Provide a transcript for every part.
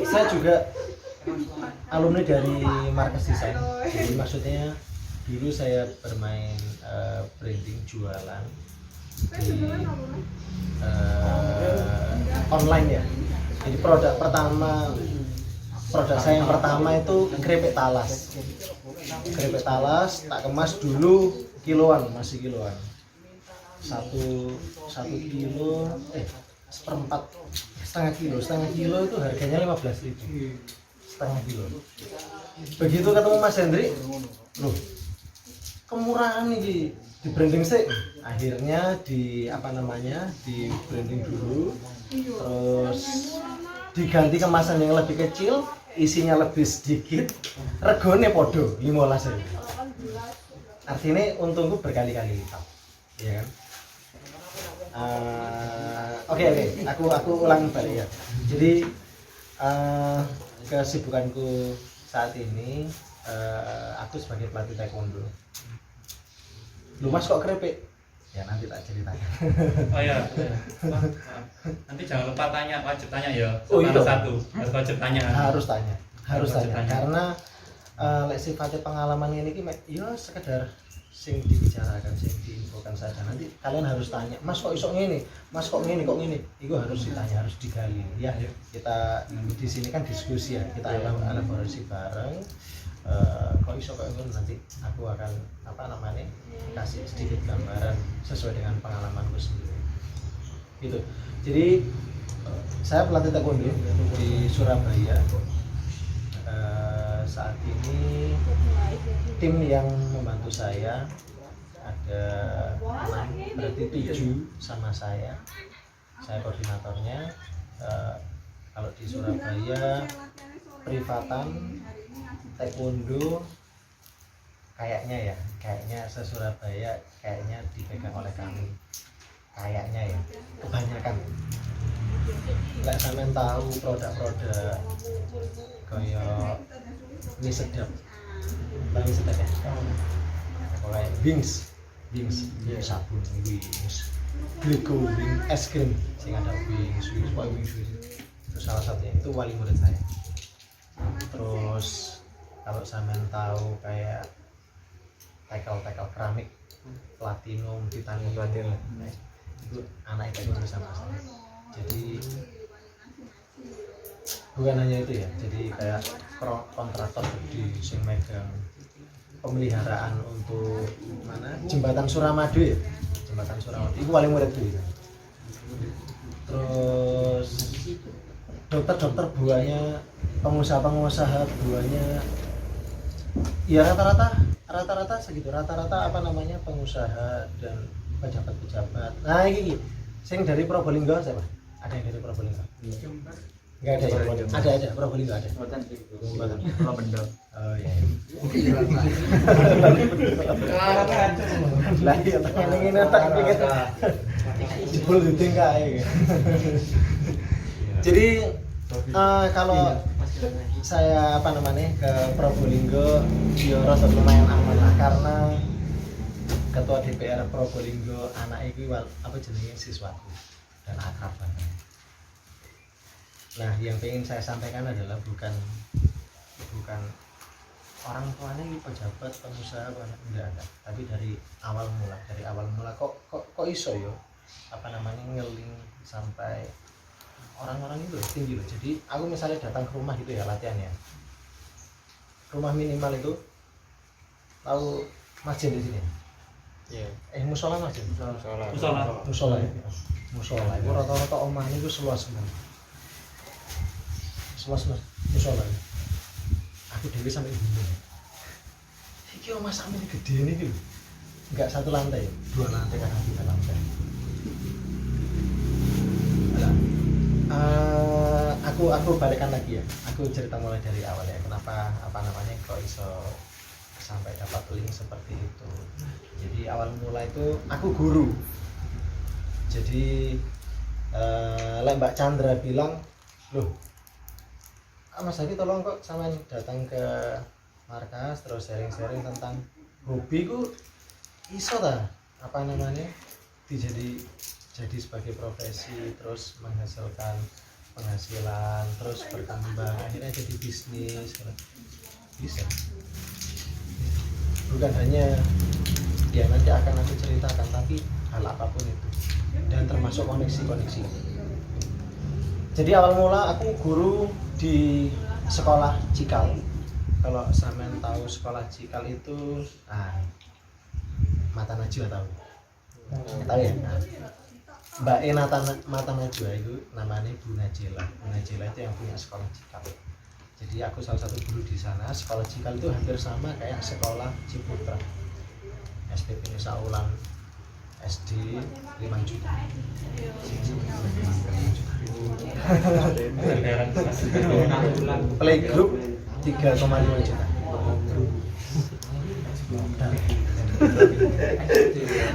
Saya juga alumni dari Markas Desain. Jadi maksudnya dulu saya bermain branding jualan di online ya. Jadi produk saya yang pertama itu keripik talas. Keripik talas tak kemas dulu kiloan, masih kiloan. Satu kilo seperempat setengah kilo itu harganya 15.000, setengah kilo. Begitu ketemu Mas Hendri, loh kemurahan nih di branding sih. Akhirnya di branding dulu, terus diganti kemasan yang lebih kecil, isinya lebih sedikit, regone podo 15.000. Artinya untungku berkali-kali lipat, ya kan? Oke, aku ulang balik ya. Jadi kesibukanku saat ini aku sebagai pelatih taekwondo. Lu Mas kok keripik? Ya nanti tak ceritakan. Oh ya. Nanti jangan lupa wajib tanya ya. Iya. Satu, wajib tanya. Harus tanya. Karena sifatnya pengalaman ini ya sekedar sing dibicarakan, sing diinfokan saja. Nanti kalian harus tanya, Mas kok iso ngene? Mas kok ngene? Itu harus ditanya, harus digali. Ya, kita di sini kan diskusi ya, kita elaborasi bareng. Kok iso kayak ngono, nanti aku akan kasih sedikit gambaran sesuai dengan pengalamanku sendiri. Gitu. Jadi saya pelatih taekwondo di Surabaya. Saat ini tim yang membantu saya ada 6, berarti 7 sama saya koordinatornya. Kalau di Surabaya privatan taekwondo kayaknya se-Surabaya kayaknya dipegang oleh kami, kayaknya ya, kebanyakan. Nggak sampean tahu produk-produk kayak mie sedap ya, kayak Wings, sabun Wings, Glico Wings, es krim sing ada Wings itu salah satunya, itu wali murid saya. Terus kalau sampean tahu kayak tackle keramik platinum, titanium, itu anak itu bersama saya. Jadi bukan hanya itu ya, jadi kayak kontraktor gede sing megang pemeliharaan untuk jembatan Suramadu ya, itu wali murid itu. Terus dokter buahnya, pengusaha buahnya ya rata-rata segitu, pengusaha dan pejabat. Nah ini sing dari Probolinggo siapa? Ada yang dari Probolinggo? Enggak ada ya? Ada Probolinggo ada. Bukan. Oh iya. Lah iya ngene tak pikir. Jebul diting kae. Jadi kalau saya ke Probolinggo ya rasa lumayan aman lah, karena ketua DPR Probolinggo anak itu siswaku dan akrab banget. Nah, yang ingin saya sampaikan adalah bukan orang tuanya pejabat, pengusaha, enggak, tapi dari awal mula kok iso yo ngeling sampai orang-orang itu tinggi loh. Jadi aku misalnya datang ke rumah gitu ya, latihan ya, rumah minimal itu tahu masjid di sini. Musola masjid. Musola itu rata-rata omah ini seluas semua. Musola. Aku dewi sampai ibu. Iki omah sampe gede ini gitu. Enggak 1 lantai, 2 lantai, kadang 3 lantai. Aku balikan lagi ya. Aku cerita mulai dari awal ya. Kenapa kok iso sampai dapat link seperti itu. Jadi awal mula itu aku guru. Jadi Mbak Chandra bilang, loh Mas Hadi tolong kok sama datang ke markas terus sharing-sharing tentang hobiku iso jadi sebagai profesi terus menghasilkan penghasilan, terus berkembang, akhirnya jadi bisnis. Bisa. Bukan hanya ya nanti akan aku ceritakan, tapi hal apapun itu, dan termasuk koneksi-koneksi. Jadi awal mula aku guru di sekolah Cikal. Kalau sampean tahu sekolah Cikal itu, Mata Najwa tahu? Tahu ya? Nah, Mbak Mata Najwa itu namanya Bu Najela. Bu Najela itu yang punya sekolah Cikal. Jadi aku salah satu guru di sana. Sekolah Cikal itu hampir sama kayak sekolah Ciputra. SPP Nusa Ulan SD 5 juta. Playgroup 3,5 juta.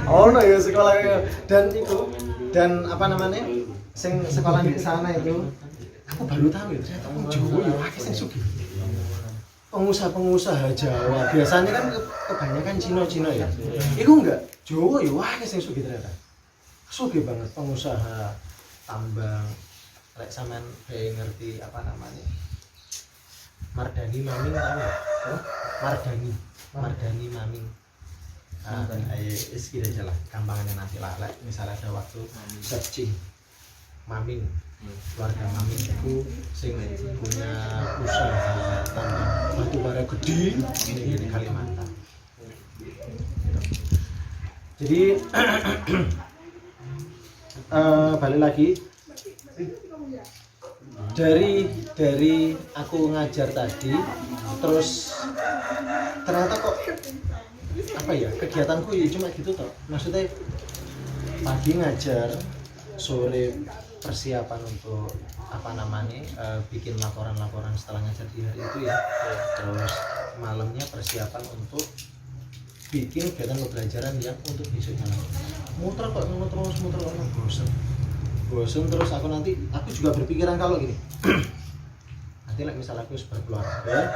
Oh no ya sekolahnya, dan apa namanya sing sekolah di sana itu aku baru tahu ya ternyata Jawa ya akeh sing sugih. Pengusaha Jawa biasanya kan kebanyakan Cina ya. Iku enggak, Jawa ya akeh sing sugih ternyata. Sugih banget pengusaha tambang. Lek sampean ngerti apa namanya? Mardani Maming tahu enggak? Mardani Maming. Is aja lah, gampangannya nanti lah. Misalnya ada waktu searching Maming, keluarga Maming itu sing punya usaha tambang batu bara gede di Kalimantan. Jadi balik lagi dari aku ngajar tadi, terus ternyata kok apa ya kegiatanku ya cuma gitu toh, maksudnya pagi ngajar, sore persiapan untuk apa namanya bikin laporan setelah ngajar di hari itu ya, terus malamnya persiapan untuk bikin kegiatan pembelajaran yang untuk besoknya lagi. Muter bosen terus aku juga berpikiran kalau gini nanti misalnya aku berkeluarga,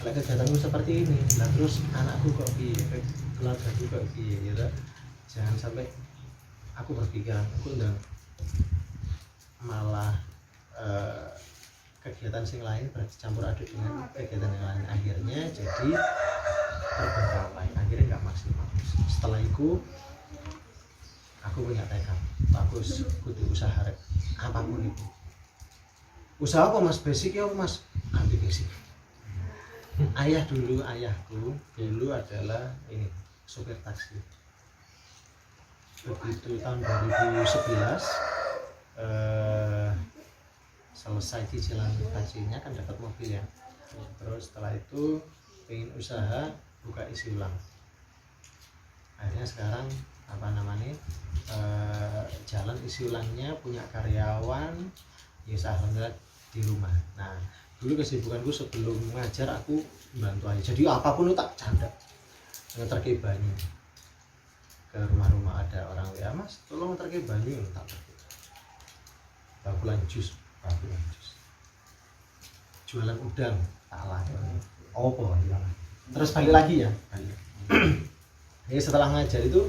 kegiatanku seperti ini, nah terus anakku kok piye, keluargaku kok piye, ya jangan sampai aku berpikiran aku ndang malah kegiatan sing lain bercampur aduk dengan kegiatan yang lain, akhirnya jadi terbengkalai, akhirnya nggak maksimal. Setelah itu aku punya tekad, bagus kudu usaha apapun itu. Usaha apa mas? Basic ya mas? Ganti basic. Ayahku dulu adalah ini sopir taksi. Begitu tahun 2011 selesai cicilan taksinya kan dapat mobil ya. Terus setelah itu pengen usaha buka isi ulang. Akhirnya sekarang apa namanya jalan isi ulangnya, punya karyawan, ya alhamdulillah di rumah. Nah dulu kesibukanku sebelum ngajar aku bantu aja, jadi apapun itu tak canda ngeterke banyu ke rumah-rumah, ada orang ya mas tolong ngeterke banyu, tak terke bakulan jus, jualan udang tak laku opo ya. Terus balik lagi ya jadi setelah ngajar itu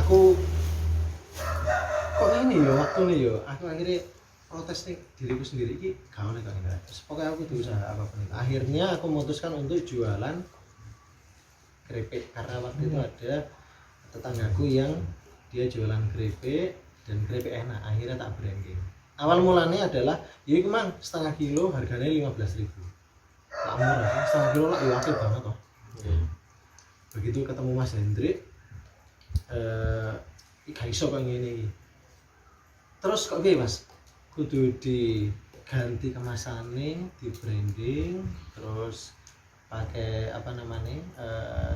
aku kok ini yo waktu nih yo aku akhirnya protes nih diriku sendiri iki gak oleh kok enggak. Pokoknya aku berusaha apapun itu. Akhirnya aku memutuskan untuk jualan keripik karena waktu itu ada tetanggaku yang dia jualan keripik dan keripik enak. Akhirnya tak branding. Awal mulanya adalah ya iku mang setengah kilo harganya 15.000. Tak murah, setengah kilo lah ya akeh banget toh. Begitu ketemu Mas Hendrik gak iso kok ngene iki. Terus kok piye Mas? Kudu diganti kemasannya, di branding, terus pakai apa namanya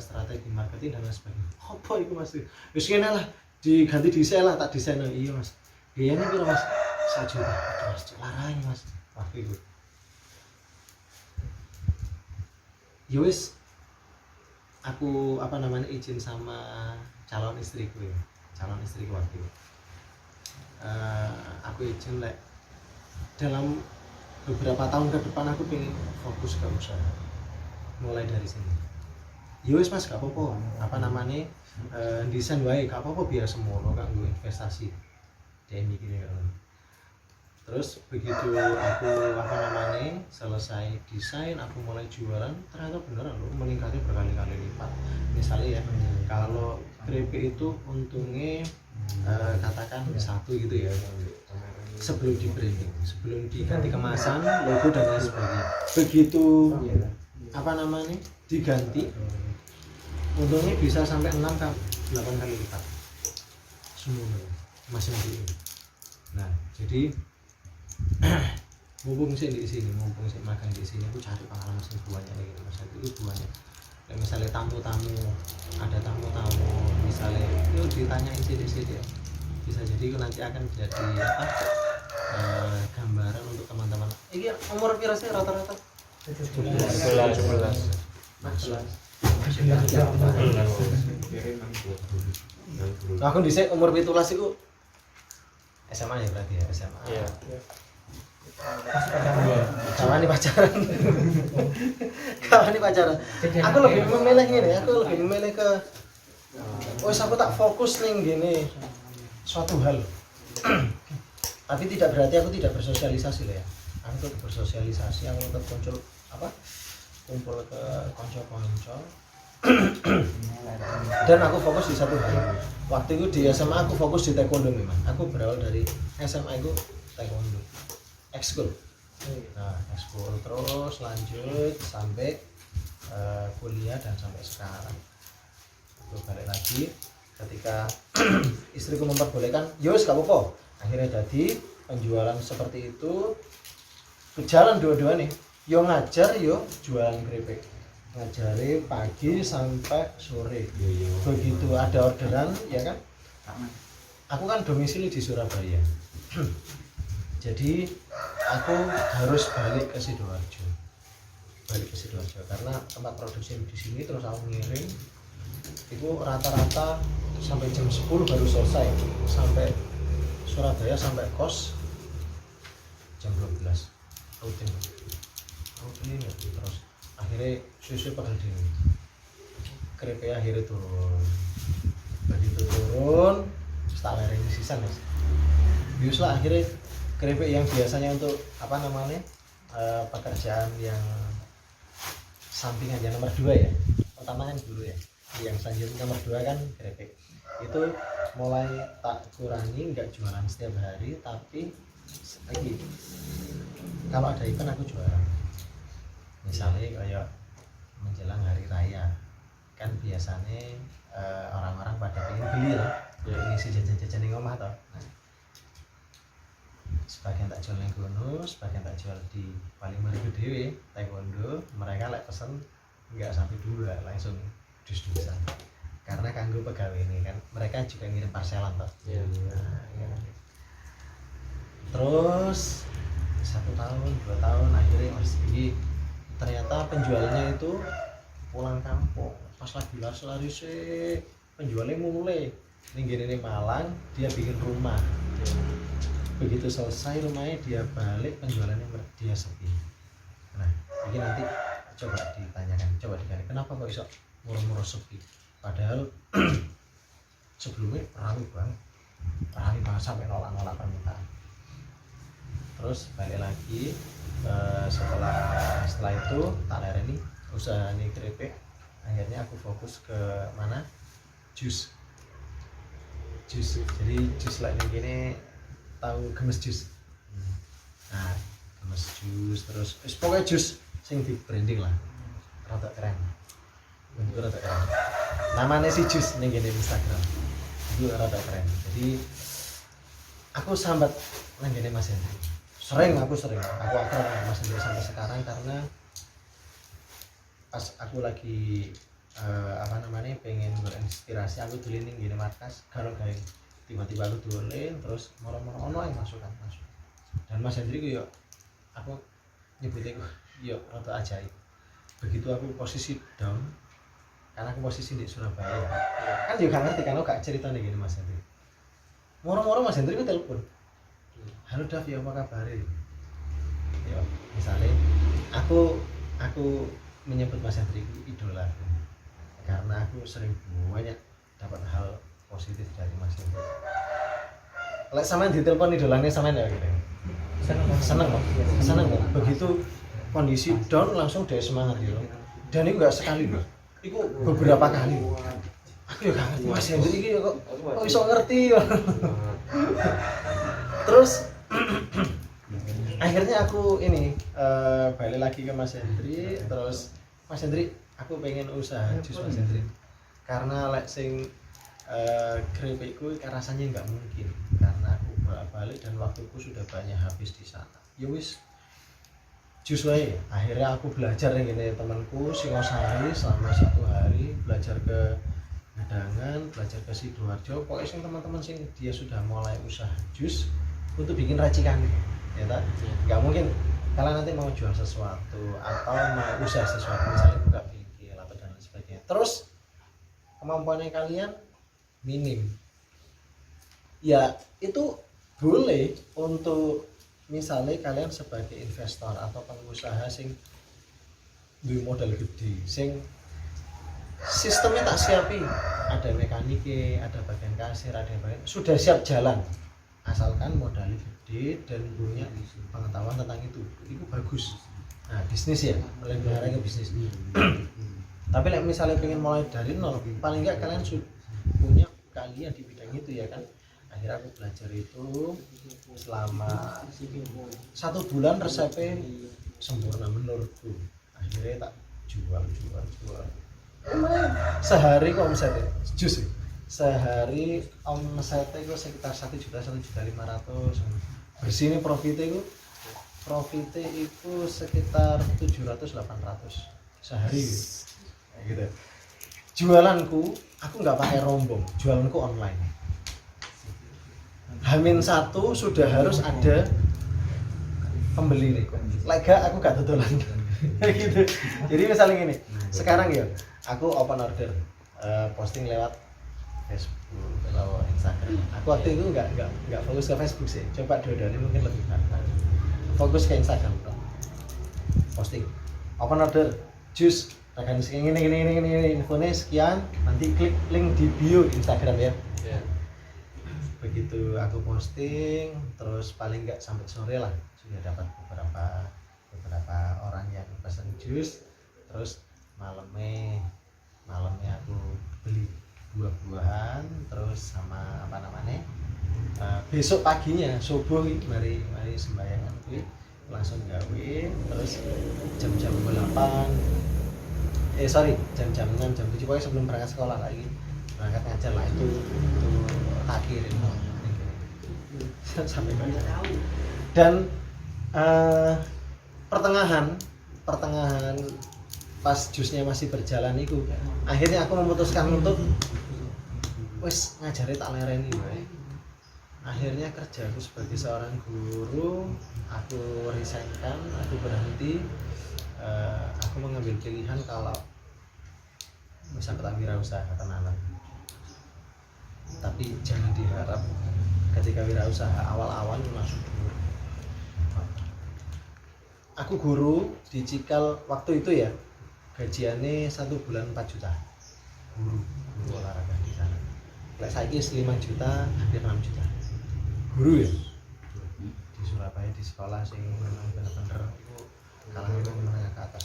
strategi marketing dan lain sebagainya. Apa itu mas? Wis kene lah diganti desain lah, tak desain. Iya mas. Biayanya piro mas? 1 juta. Mas larang mas. Wah itu. Ya wis aku apa namanya izin sama calon istriku ya. Calon istriku waktu itu. Aku izin dalam beberapa tahun ke depan aku pengen fokus ke usaha, mulai dari sini. Yowes mas gak apa-apa, apa namanya desain wae gak apa-apa biar semono kan gue investasi dan mikirnya kan. Terus begitu aku selesai desain, aku mulai jualan, ternyata beneran loh meningkatnya berkali-kali lipat. Misalnya ya, kalau keripik itu untungnya katakan satu gitu ya, sebelum di branding, sebelum diganti kemasan, logo dan lain sebagainya. Begitu diganti, untungnya bisa sampai 6 ke 8 kali lipat semuanya masih ini. Nah, jadi mumpung sih magang di sini, aku cari pengalaman sih banyak nih gitu. Mas itu banyak. Kayak misalnya tamu-tamu, ada tamu-tamu misalnya yuk ditanyain sini ya. Bisa jadi nanti akan jadi gambaran untuk teman-teman. Ini umur pira sih rata-rata? 17. Aku dhisik umur 17 iku SMA ya berarti ya, SMA. Iya. Kawan pacaran. Aku lebih memilih gini, aku lebih memilih ke aku tak fokus ning gini suatu hal. Tapi tidak berarti aku tidak bersosialisasi loh ya. Aku tetap bersosialisasi, aku tetap kumpul ke konco-konco. Dan aku fokus di satu hal. Waktu itu di SMA aku fokus di taekwondo memang. Aku berawal dari SMA itu taekwondo. Ekskul. Nah, ekskul terus lanjut sampai kuliah dan sampai sekarang. Terus balik lagi ketika istriku memperbolehkan, yos gak apa-apa. Akhirnya jadi penjualan seperti itu berjalan dua-dua nih. Yo ngajar, yo jualan keripik. Ngajari pagi sampai sore. Begitu ada orderan, ya kan? Aku kan domisili di Surabaya. Jadi aku harus balik ke Sidoarjo karena tempat produksi di sini, terus aku ngirim itu rata-rata sampai jam 10 baru selesai, sampai Surabaya sampai kos jam 12 rutin terus akhirnya susu pada dini keripik akhirnya turun, begitu turun tak lereng sisa mas bius lah. Akhirnya keripik yang biasanya untuk pekerjaan yang sampingan yang nomor 2 ya, pertama kan dulu ya, yang selanjutnya nomor 2 kan keripik itu mulai tak kurangi, nggak jualan setiap hari, tapi lagi kalau ada event aku jualan. Misalnya kayak menjelang hari raya kan biasanya orang-orang pada pengen beli lah, ngisi jajan-jajan di rumah toh. Nah, sebagian tak jual yang kono, sebagian tak jual di Paling-Marigo dhewe taekwondo. Mereka pesen nggak sampai 2 langsung dus-dusan karena kanggo pegawai ini kan mereka juga ngirim parselan toh. Nah, ya. Terus 1 tahun 2 tahun akhirnya masih ternyata penjualnya itu pulang kampung pas lagi lari sih penjualnya mulai ini Malang, dia bikin rumah. Begitu selesai rumahnya dia balik, penjualannya dia sepi. Nah ini nanti coba ditanyakan, coba digali kenapa kok bisa murah-murah sepi, padahal sebelumnya rame banget sampai nolak permintaan. Terus balik lagi setelah itu tak lereni usaha nih keripik. Akhirnya aku fokus ke mana, jus. Jadi jus lainnya gini, tahu gemes jus. Nah gemes jus terus pokoknya jus sing di branding lah, rada keren. Itu rada keren, namanya si jus nih gini Instagram itu rada keren. Jadi aku sambat nang gini Mas Hendri, aku akrab sama Mas Hendri sampai sekarang karena pas aku lagi pengen berinspirasi, aku dulu gini markas kalau kayak tiba-tiba aku dolin terus moro-moro ono yang masuk dan Mas Hendri ku yo aku nyebutnya yo rada ajaib. Begitu aku posisi down karena aku posisi di Surabaya kan juga ngerti kan, aku gak cerita nih gini Mas Hendri, moro-moro Mas Hendri ku telepon, halo Dav, ya apa kabar? Ya misalnya aku menyebut Mas Hendri ku idola karena aku sering banyak dapat hal positif dari Mas Hendri. Lek sampean ditelepon idolanya sampean ya gitu. seneng kok. Begitu kondisi down langsung dia semangat gitu. Dan itu nggak sekali loh, itu beberapa kali. Aku ya gak ngerti Mas Hendri ini kok bisa ngerti ya. Terus akhirnya aku ini balik lagi ke Mas Hendri. Terus Mas Hendri, aku pengen usaha jus Mas Hendri, karena lek sing keripikku rasanya nggak mungkin karena aku balik dan waktuku sudah banyak habis di sana. Ya wis jus wae. Akhirnya aku belajar yang ini temanku Singosari selama 1 hari, belajar ke Gedangan, belajar ke Sidoarjo. Pokoknya sing teman-teman sing dia sudah mulai usaha jus untuk bikin racikan ya tak? Nggak mungkin kalian nanti mau jual sesuatu atau mau usaha sesuatu misalnya buka bengkel atau dan lain sebagainya, terus kemampuannya kalian minim ya, itu boleh untuk misalnya kalian sebagai investor atau pengusaha sing duwe modal gede, sing sistemnya tak siapi, ada mekaniknya, ada bagian kasir, ada bagian sudah siap jalan, asalkan modalnya gede dan punya pengetahuan tentang itu bagus. Nah bisnis ya, lebih arah ke bisnis. Tapi misalnya pengen mulai dari nol, paling enggak kalian punya keahlian di bidang itu ya kan. Akhirnya aku belajar itu selama 1 bulan, resepnya sempurna menurutku. Akhirnya tak jual. Sehari kok omsetnya jus ya? Sehari omsetnya itu sekitar 1.500.000. Bersih ini profitnya itu sekitar 700-800 sehari gitu. Jualanku aku nggak pakai rombong, jualanku online. H-1 sudah harus ada pembeli nih. Lega aku gak tutulan gitu. Jadi misalnya gini, sekarang ya aku open order, posting lewat Facebook atau Instagram. Aku waktu itu nggak fokus ke Facebook sih. Coba dua-duanya mungkin lebih gampang. Fokus ke Instagram, posting open order jus rekan ini infonya sekian, nanti klik link di bio Instagram ya. Begitu aku posting, terus paling nggak sampai sore lah sudah dapat beberapa orang yang pesan jus. Terus malamnya aku beli buah-buahan, terus sama apa namanya, besok paginya subuh mari sembayangan kuwi langsung gawe. Terus jam-jam 8 jam 6 jam 7 pokoknya sebelum berangkat sekolah lagi, berangkat ngajar lah itu tak kirim sampai banyak. Dan pertengahan pas jusnya masih berjalan itu, akhirnya aku memutuskan untuk wes ngajari tak lereni wae. Akhirnya kerjaku sebagai seorang guru aku resignkan, aku berhenti. Aku mengambil pilihan kalau bisa wirausaha tenanan, tapi jangan diharap ketika wirausaha awal-awal langsung guru. Aku guru di Cikal waktu itu ya, gajiannya 1 bulan 4 juta guru olahraga di sana. Lek saiki 5 juta, hampir 6 juta guru ya di Surabaya, di sekolah sing memang bener-bener kalangan menengah ke atas.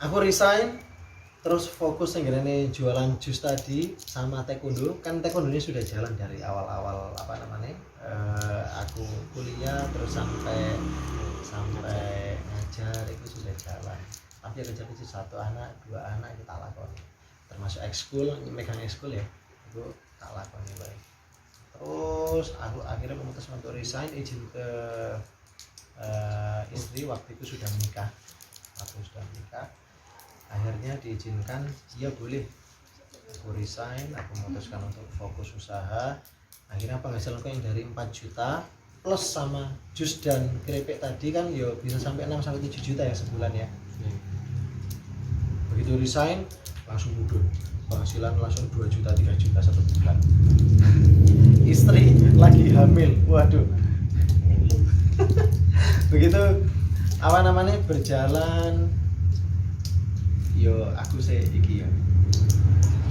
Aku resign, terus fokus yang gini jualan jus tadi sama taekwondo. Kan taekwondonya sudah jalan dari awal-awal apa namanya, aku kuliah terus sampai ngajar itu sudah jalan. Tapi ada kecil 1 anak 2 anak itu tak lakoni, termasuk ekskul, megang ekskul ya itu tak lakoni baik. Terus aku akhirnya memutuskan untuk resign, izin ke istri waktu itu sudah menikah. Akhirnya diizinkan, ya boleh aku resign, aku memutuskan untuk fokus usaha. Akhirnya penghasilanku yang dari 4 juta plus sama jus dan keripik tadi kan ya bisa sampai 6-7 juta ya sebulan ya. Begitu resign langsung mudun, penghasilan langsung 2 juta 3 juta 1 bulan. Istri lagi hamil, waduh. Begitu apa namanya berjalan, yo aku iki ya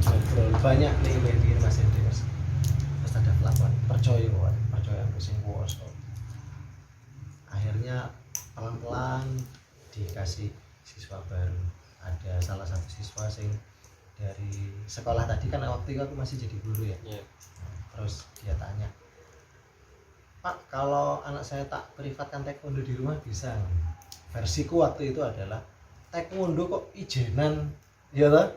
ngobrol banyak nih Mas Hendri, terus ada pelakon percaya sing kuwasa. Akhirnya pelan-pelan dikasih siswa baru. Ada salah satu siswa sing dari sekolah tadi kan waktu itu aku masih jadi guru ya. Iya. Terus dia tanya, Pak, kalau anak saya tak privatkan taekwondo di rumah bisa? Versiku waktu itu adalah taekwondo kok ijenan, ya toh?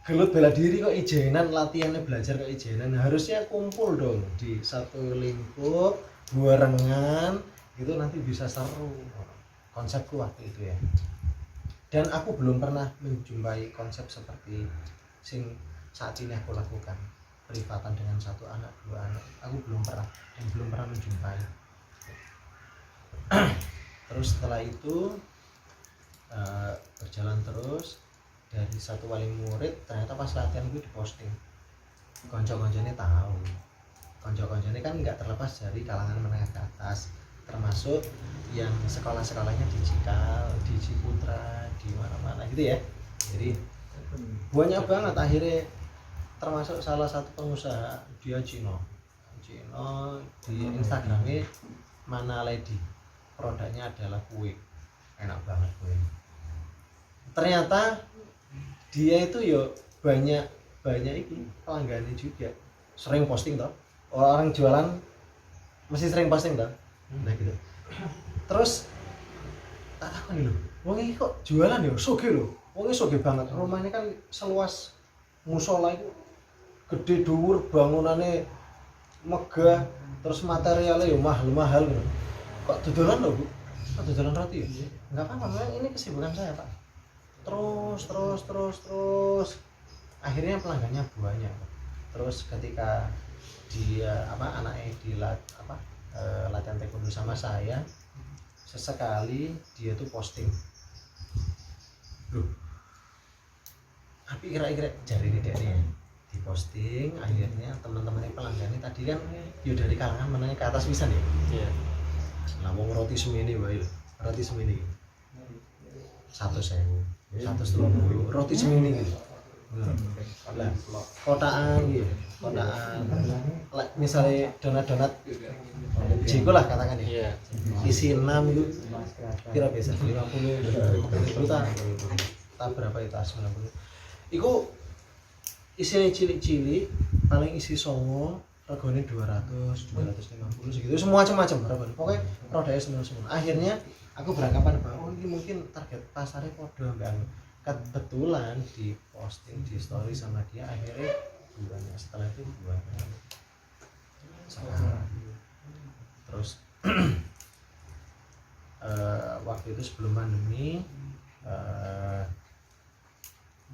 Gelut bela diri kok ijenan, latihannya belajar kok ijenan. Harusnya kumpul dong di satu lingkup, barengan, itu nanti bisa seru. Konsepku waktu itu ya. Dan aku belum pernah menjumpai konsep seperti sing saat ini aku lakukan. Privatan dengan satu anak, dua anak, aku belum pernah dan belum pernah menjumpai. Terus setelah itu berjalan terus, dari satu wali murid ternyata pas latihan gue diposting, konco-konconya tahu, konco-konconya kan nggak terlepas dari kalangan menengah ke atas, termasuk yang sekolah-sekolahnya di Cikal, di Ciputra, di mana-mana gitu ya. Jadi banyak banget akhirnya, termasuk salah satu pengusaha dia Cino di Instagramnya Mana Lady, produknya adalah kue, enak banget kue. Ternyata dia itu yo banyak itu pelanggannya juga, sering posting toh, orang jualan mesti sering posting toh, nah gitu. Terus tak takon lho, wong iki kok jualan ya sugih lho, wong iki sugih banget, rumahnya kan seluas musola itu gede dhuwur, bangunannya megah, terus materialnya ya mahal gitu. Kok dodolan lho Bu? Kok dodolan roti ya? Enggak apa-apa, memang ini kesibukan saya Pak. Terus akhirnya pelanggannya banyak. Terus ketika dia anaknya latihan taekwondo sama saya, sesekali dia tuh posting, loh tapi kira-kira jari dedeknya diposting, akhirnya teman-teman pelanggan ini tadi kan yo dari kalangan menengah ke atas pisan ya. Iya. Nah wong roti semini wae lho, roti semini 100.000, 130 roti semini gitu. Lah kotaan gitu, kotaan misalnya donat jiko lah katakan ya. Iya. Isi 6 itu kira biasa 50 tak berapa itu 90. Iku isinya cilik-cilik, paling isi songo, regane 250 segitu, semua macam-macam regane. Pokoknya produknya semua. Akhirnya aku beranggapan bahwa ini mungkin target pasarnya podo mbak. Kebetulan di posting di story sama dia, akhirnya bulannya setelah itu bulannya sekarang. Terus waktu itu sebelum pandemi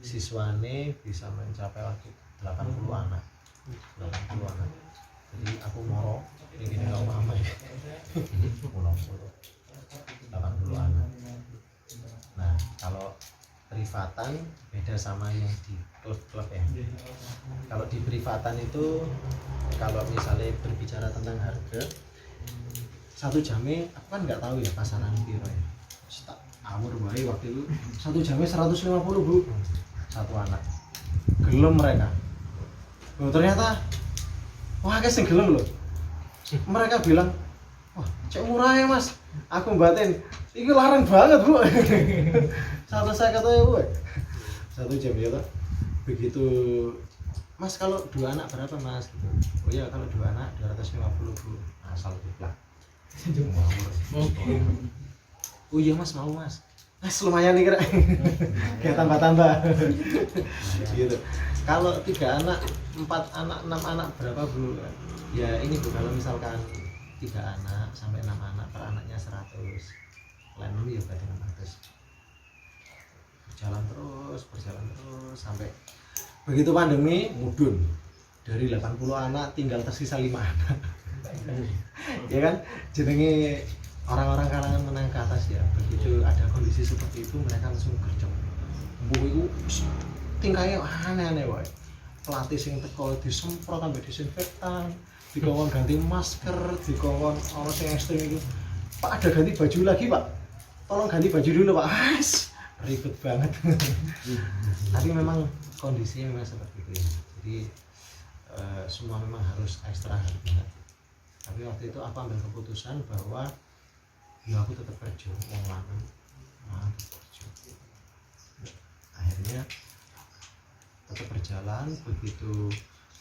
siswane bisa mencapai waktu 80 anak. Jadi aku moro ini nggak apa-apa ya. 80 anak. Nah kalau privatan beda sama yang di klub-klub ya. Kalau di privatan itu, kalau misalnya berbicara tentang harga, satu jamnya aku kan nggak tahu ya pasaran piro ya. Tak awur wae waktu itu satu jamnya 150 Bu, satu anak. Gelem mereka. Oh, ternyata wah sing gelem loh. Mereka bilang, wah cek murah ya Mas. Aku batin, ini larang banget Bu. Satu saya katanya Bu, satu jam ya toh. Begitu Mas, kalau dua anak berapa Mas? Gitu. Oh iya kalau dua anak 250 Bu. Asal diplak. Oh iya Mas, mau Mas. Mas lumayan nih kira. Kayak tambah-tambah. Gitu. Kalau 3 anak, 4 anak, 6 anak berapa Bu? Ya ini Bu, kalau misalkan 3 anak sampai 6 anak, per anaknya 100. Lain ya berarti 600. Berjalan terus sampai begitu pandemi mudun. Dari 80 anak tinggal tersisa 5 anak. Ya kan? Jenenge orang-orang kalangan menengah ke atas ya. Begitu ada kondisi seperti itu, mereka langsung gercep. Bu iku tingkahnya aneh-aneh wae. Pelatih sing teko disemprot sampai disinfektan, dikongkon ganti masker, dikongkon ono sing ekstrem itu. Pak ada ganti baju lagi, Pak. Tolong ganti baju dulu, Pak. Ribet banget. Tapi memang kondisinya memang seperti itu ya. Jadi semua memang harus ekstra hati-hati. Tapi waktu itu aku ambil keputusan bahwa ya aku tetap kerja mau lanang, tetap kerja. Akhirnya tetap berjalan. Begitu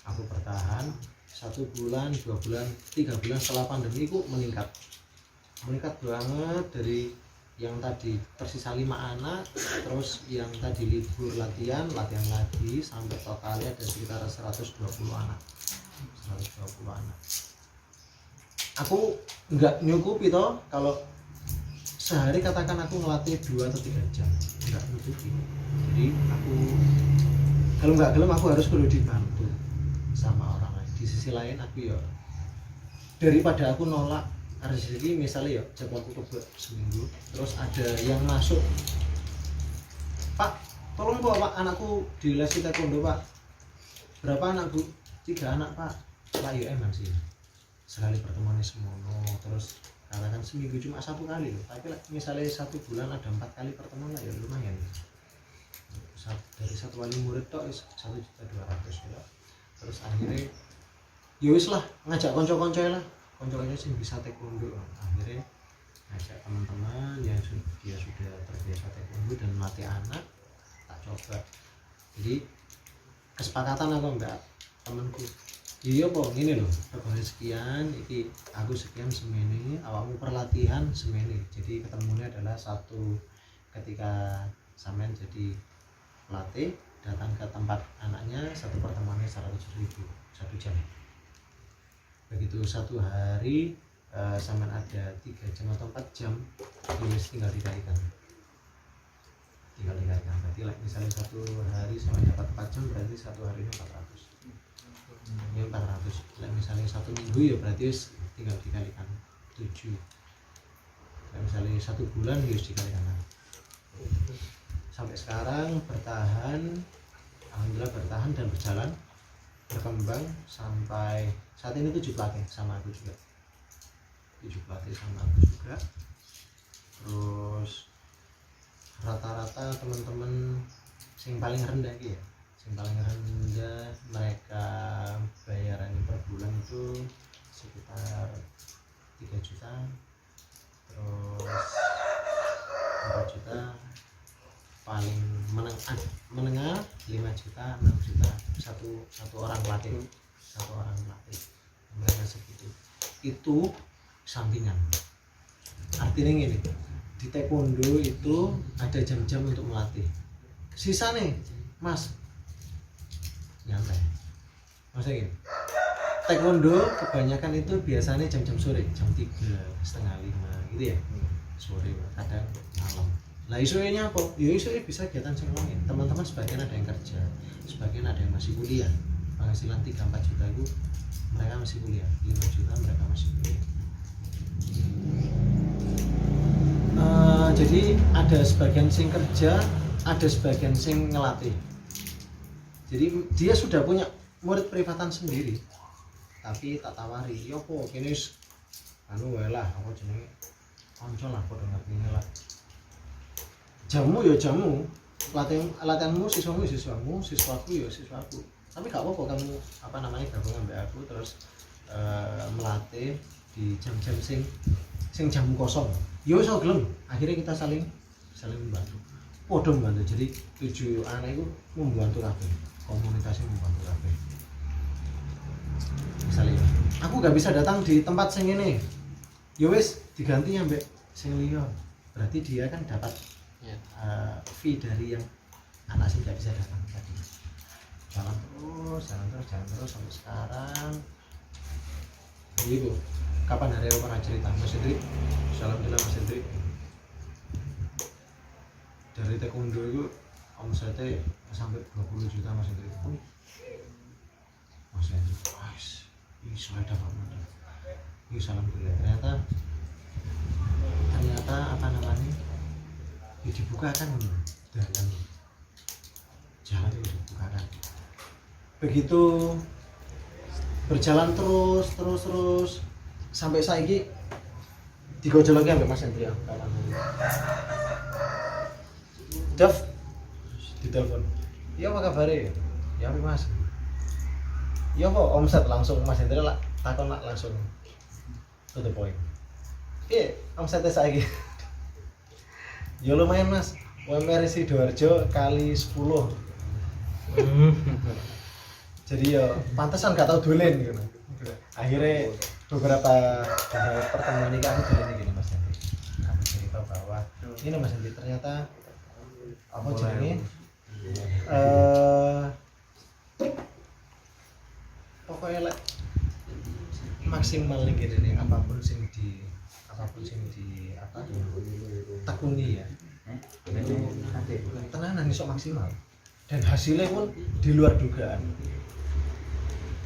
aku bertahan 1 bulan, 2 bulan, 3 bulan setelah pandemi itu meningkat banget. Dari yang tadi tersisa 5 anak, terus yang tadi libur latihan lagi, sampai totalnya ada sekitar 120 anak. Aku nggak nyukupi toh, kalau sehari katakan aku ngelatih 2 atau 3 jam, nggak nyukupi. Jadi aku kalau nggak gelem aku harus perlu dibantu sama orang lain. Di sisi lain aku ya daripada aku nolak rezeki, misalnya ya jadwalku kebek seminggu, terus ada yang masuk, Pak tolong bawa Pak anakku di les taekwondo Pak. Berapa anak Bu? 3 anak Pak. Lah ya emang sih sekali pertemuannya semono, terus katakan seminggu cuma 1 kali loh, tapi misalnya 1 bulan ada 4 kali pertemuan lah ya lumayan. Dari 1 wali murid tok 1.200.000 ya. Terus akhirnya ya wis lah ngajak konco-konco lah, konco-konco sih bisa taekwondo. Akhirnya ngajak teman-teman yang dia sudah terbiasa taekwondo dan melatih anak, tak coba. Jadi kesepakatan aku mbak temanku, iya po ini loh, regane sekian, iki aku sekian semene, awakmu perlatihan semene. Jadi ketemunya adalah satu ketika sampean jadi pelatih datang ke tempat anaknya, satu pertemuannya 100.000 1 jam. Begitu 1 hari sampean ada 3 jam atau 4 jam, terus tinggal dikalikan. Berarti misalnya 1 hari sampean dapat 4 jam, berarti 1 harinya 400. Ya 400. Misalnya 1 minggu ya berarti tinggal dikalikan 7. Misalnya 1 bulan harus dikalikan. Sampai sekarang bertahan, alhamdulillah bertahan dan berjalan, berkembang sampai saat ini 7 pelatih sama aku juga. Terus rata-rata teman-teman yang paling rendah ya, mereka bayaran per bulan itu sekitar 3 juta, terus 4 juta, paling menengah 5 juta, 6 juta satu orang pelatih. Mereka segitu. Itu sampingan. Artinya gini, di taekwondo itu ada jam-jam untuk melatih. Sisa nih, Mas, nyantai. Maksudnya gini, taekwondo kebanyakan itu biasanya jam-jam sore, jam 3:30, 5 gitu ya, sore, kadang malam. Lah isunya apa? Ya isunya bisa kegiatan yang lain. Teman-teman sebagian ada yang kerja, sebagian ada yang masih kuliah. Penghasilan 3-4 juta itu mereka masih kuliah, 5 juta mereka masih kuliah. Jadi ada sebagian sing kerja, ada sebagian sing ngelatih. Jadi dia sudah punya murid privatan sendiri, tapi tak tawari, yo po kene wis anu wae lah, apa jenenge kanca lah, padha ngertine lah. Jamu ya jamu, latihanmu siswamu, siswaku ya siswaku. Tapi gak apa-apa kamu gabung sama aku terus melatih di jam-jam sing jamu kosong. Ya wis gelem. Akhirnya kita saling membantu. Padha membantu. Jadi 7 anak itu membantu kabeh. Komunitasnya membantu kabeh. Misalnya aku gak bisa datang di tempat sing ini. Ya wis diganti ambek sing liya. Berarti dia kan dapat fee dari yang anak sih tidak bisa datang tadi. Jalan terus sampai sekarang. Begitu. Kapan hari aku pernah cerita Mas Hendrik? Alhamdulillah Mas Hendrik. Dari taekwondo itu omsetnya sampai 20 juta Mas Hendrik. Mas Hendrik, guys, ini sudah banget. Ini alhamdulillah. Ternyata apa namanya? Ya dibukakan jalan itu dibukakan. Begitu berjalan terus sampai saiki digojol lagi sampai Mas Hendri. Dev ditelepon. Ya apa kabarnya? Ya apa Mas? Ya kok omset langsung Mas Hendri lah takon lah langsung. to the point. Omsetnya saiki. Ya lumayan Mas. UMR Sidoarjo kali 10. Jadi ya pantesan gak tau dolen gitu. Akhirnya beberapa pertemuan ini aku dolen gini Mas Hendri. Aku cerita bahwa ini Mas Hendri ternyata apa jenenge pokoknya lek maksimal nih gini nih apapun sing di apa tekuni ya itu tenanan iso maksimal dan hasilnya pun di luar dugaan.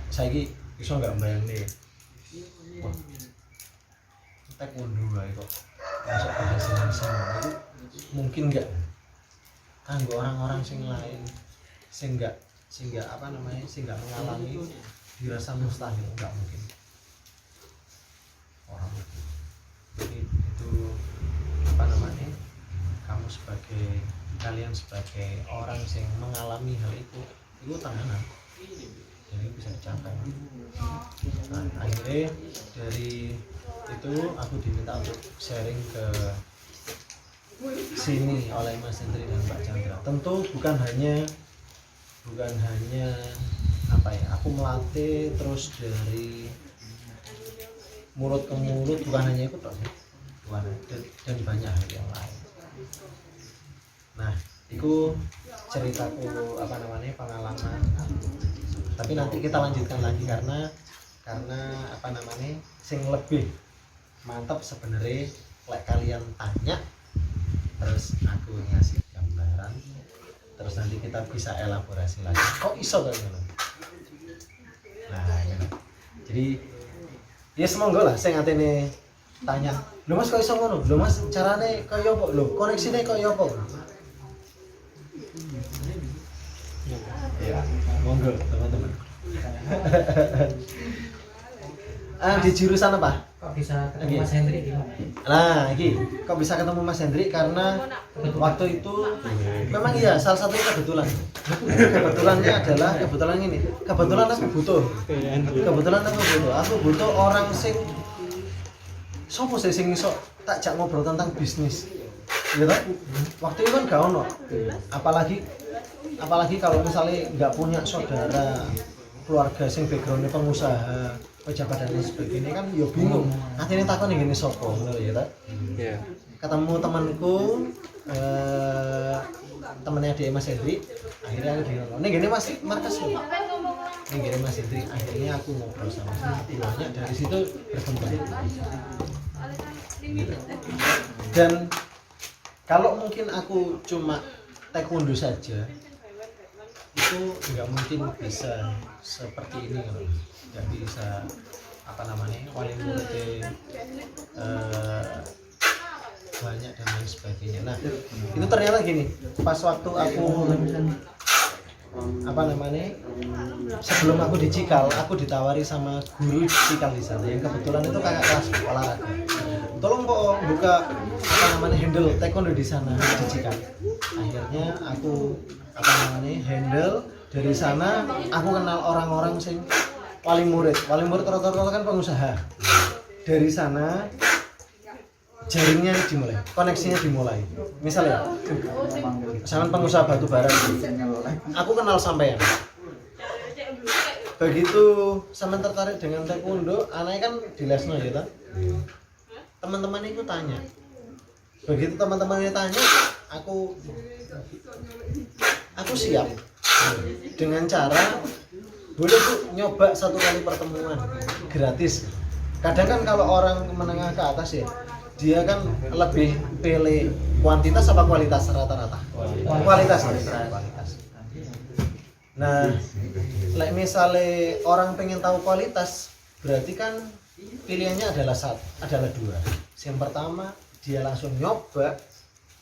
Saiki iso nggak bayangin wah taekwondo wae kok masuk penghasilan semua itu mungkin nggak kanggo orang-orang sing lain sing nggak apa namanya sing nggak mengalami dirasa mustahil, nggak mungkin orang itu apa namanya kalian sebagai orang yang mengalami hal itu tenanan jadi bisa dicapai. Nah akhirnya dari itu aku diminta untuk sharing ke sini oleh Mas Hendri dan Mbak Chandra. Tentu bukan hanya apa ya, aku melatih terus dari mulut ke mulut, bukan hanya itu dan banyak hal yang lain. Nah itu ceritaku apa namanya pengalaman, tapi nanti kita lanjutkan lagi karena apa namanya sing lebih mantap sebenarnya like kalian tanya terus aku ngasih gambaran terus nanti kita bisa elaborasi lagi kok iso kan gitu. Nah gitu. Jadi ya semoga lah saya ngatene tanya lho Mas kok iso ngono lho Mas carane kaya apa lho koneksine kaya apa ya monggo teman-teman. Di jurusan apa? Kok bisa ketemu Mas Hendri di mana? Nah, ini kok bisa ketemu Mas Hendri karena waktu itu memang iya salah satu kebetulan. Kebetulannya adalah kebetulan aku butuh. Aku butuh orang sing sopo sing iso tak jak ngobrol tentang bisnis. Gitu. Waktu itu kan gak ono. Apalagi kalau misalnya nggak punya saudara keluarga sing backgroundnya pengusaha pejabat dan lain sebagainya kan yo bingung akhirnya takon yang gini sopo bener ya tak? Yeah. Ketemu temanku temennya dia Mas Hendri akhirnya aku bilang ini gini Mas markas ini gini Mas Hendri akhirnya aku ngobrol sama dia banyak dari situ berkembang gitu. Dan kalau mungkin aku cuma taekwondo saja itu nggak mungkin bisa seperti ini kalau nggak bisa apa namanya wali muridnya banyak dan lain sebagainya. Nah itu ternyata gini pas waktu aku apa namanya sebelum aku di Cikal aku ditawari sama guru Cikal di sana yang kebetulan itu kakak kelas olahraga tolong kok buka apa namanya handle taekwondo di sana di Cikal. Akhirnya aku apa namanya handle dari sana aku kenal orang-orang sing wali murid rata-rata kan pengusaha. Dari sana jaringnya dimulai, koneksinya dimulai. Misalnya misalkan pengusaha batu bara aku kenal sampean. Begitu sampean tertarik dengan taekwondo, anaknya kan di lesno ya tak? Teman-teman itu tanya. Begitu teman-temannya tanya, aku siap dengan cara boleh tuh nyoba satu kali pertemuan gratis. Kadang kan kalau orang menengah ke atas ya dia kan lebih pilih kuantitas apa kualitas rata-rata kualitas. Nah like misalnya orang pengen tahu kualitas berarti kan pilihannya adalah dua. Yang pertama dia langsung nyoba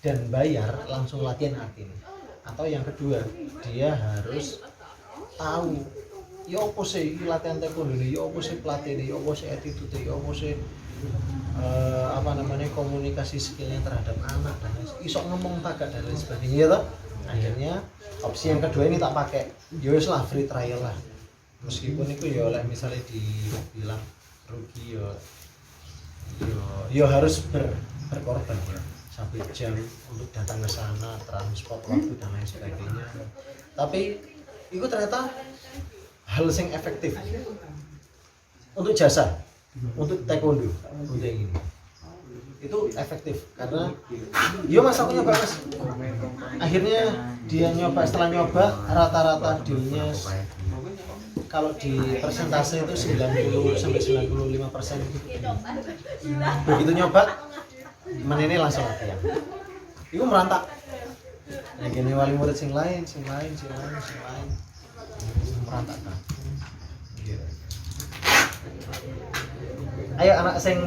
dan bayar langsung latihan artinya. Atau yang kedua dia harus tahu ya apa sih latihan taekwondo ini, ya apa sih pelatih ini, ya apa sih attitude, ya apa sih apa namanya komunikasi skillnya terhadap anak dan isok ngomong tagak dan lain sebagainya ya toh. Akhirnya opsi yang kedua ini tak pakai, ya wis lah free trial lah. Meskipun itu ya oleh misalnya dibilang rugi ya yo harus berkorban ya. 1 jam untuk datang ke sana, transport waktu dan lain sebagainya. Tapi itu ternyata hal yang efektif untuk jasa, untuk taekwondo, untuk yang ini. Itu efektif karena yo mas aku nyoba mas, akhirnya dia nyoba, setelah nyoba rata-rata dirinya kalau di persentase itu 90 sampai 95%. Begitu nyoba menene langsung latihan. Iku merantak. Nah, gini wali murid sing lain merantak kan. Gitu. Ayo anak sing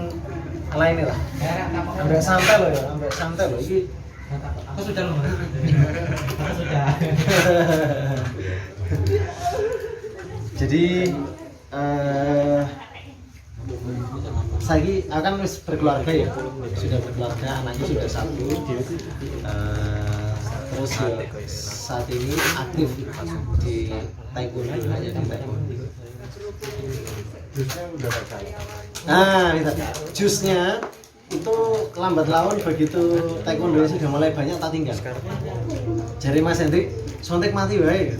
lain lah. Ambek santai loh ya, ambek santai loh. Iki Aku sudah loh. Aku sudah. Jadi saya akan berkeluarga ya, sudah berkeluarga, anaknya sudah 1. Terus ya, saat ini aktif di taekwondo, hanya di taekwondo. Nah, ini tadi jusnya itu lambat laun begitu taekwondo sudah mulai banyak tak tinggal. Jadi Mas Hendrik, sontek mati wae.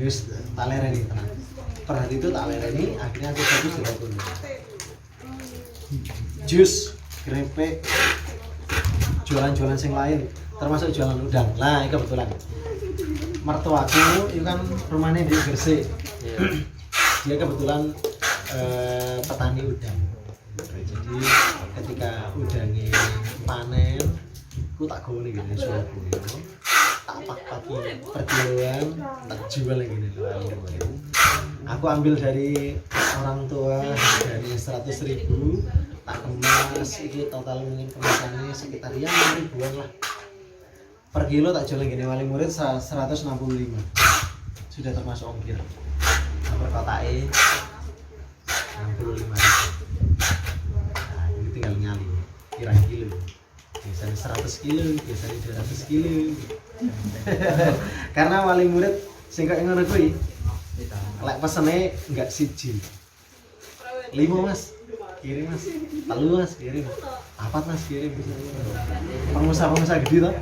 Wis tak lereni tenang. Per hari itu tak lereni, akhirnya aku fokus di taekwondo. Jus, krepek, jualan-jualan yang lain, termasuk jualan udang. Nah, ini kebetulan mertuaku itu kan rumahnya di Gresik. Dia kebetulan petani udang. Jadi ketika udangnya panen, aku tak gawe nih gini Surabaya, tak pak-paki per kiloan, tak jual gini loh. Aku ambil dari orang tua dari 100.000, tak kemas, ini total mungkin kemasannya sekitar ya 6.000-an lah. Per kilo tak jual gini wali murid 165, sudah termasuk ongkir. Per kotaknya 65.000. Nah, ini tinggal nyali, kira kilo. Biasanya 100 kilo, biasanya 200 kilo. Karena wali murid singkat ngono kuwi. Lek pesene enggak siji. 5 mas, kirim mas. 3 mas, kirim. 4 mas, kirim. Pengusaha-pengusaha gede toh.